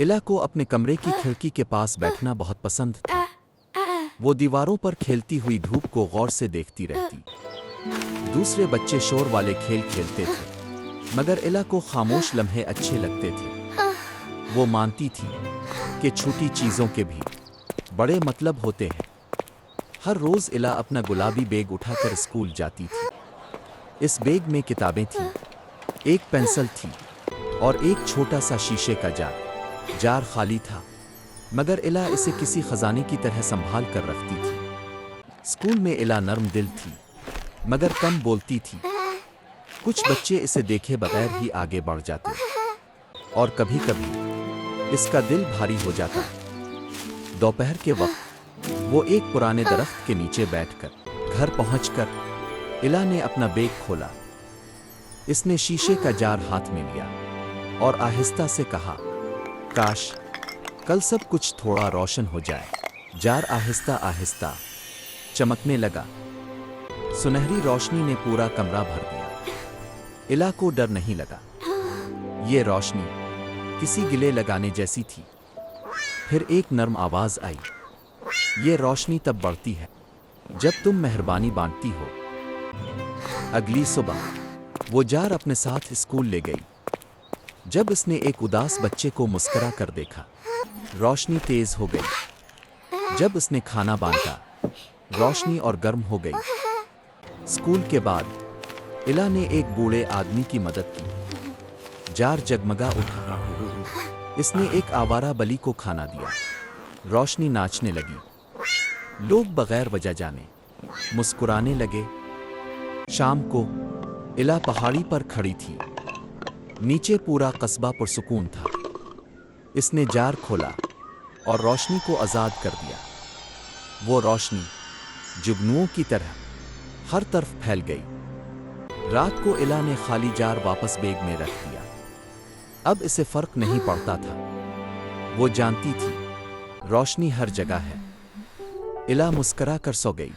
इला को अपने कमरे की खिड़की के पास बैठना बहुत पसंद था। वो दीवारों पर खेलती हुई धूप को गौर से देखती रहती। दूसरे बच्चे शोर वाले खेल खेलते थे, मगर इला को खामोश लम्हे अच्छे लगते थे। वो मानती थी कि छोटी चीज़ों के भी बड़े मतलब होते हैं। हर रोज़ इला अपना गुलाबी बैग उठाकर स्कूल जाती थी। इस बैग में किताबें थीं, एक पेंसिल थी और एक छोटा सा शीशे का जार खाली था, मगर इला इसे किसी खजाने की तरह संभाल कर रखती थी। स्कूल में इला नर्म दिल थी, मगर कम बोलती थी। कुछ बच्चे इसे देखे बगैर ही आगे बढ़ जाते और कभी कभी इसका दिल भारी हो जाता। दोपहर के वक्त वो एक पुराने दरख्त के नीचे बैठकर घर पहुंचकर इला ने अपना बैग खोला। इसने शीशे का जार हाथ में लिया और आहिस्ता से कहा, काश कल सब कुछ थोड़ा रोशन हो जाए। जार आहिस्ता आहिस्ता चमकने लगा। सुनहरी रोशनी ने पूरा कमरा भर दिया। इला को डर नहीं लगा। ये रोशनी किसी गिले लगाने जैसी थी। फिर एक नर्म आवाज आई, ये रोशनी तब बढ़ती है जब तुम मेहरबानी बांटती हो। अगली सुबह वो जार अपने साथ स्कूल ले गई। जब उसने एक उदास बच्चे को मुस्कुरा कर देखा, रोशनी तेज हो गई। जब उसने खाना बांटा, रोशनी और गर्म हो गई। स्कूल के बाद इला ने एक बूढ़े आदमी की मदद की। जार जगमगा उठा। इसने एक आवारा बली को खाना दिया। रोशनी नाचने लगी। लोग बगैर वजह जाने मुस्कुराने लगे। शाम को इला पहाड़ी पर खड़ी थी। नीचे पूरा कस्बा पुरसुकून था। इसने जार खोला और रोशनी को आज़ाद कर दिया। वो रोशनी जुगनुओं की तरह हर तरफ फैल गई। रात को इला ने खाली जार वापस बैग में रख दिया। अब इसे फर्क नहीं पड़ता था। वो जानती थी रोशनी हर जगह है। इला मुस्कुरा कर सो गई।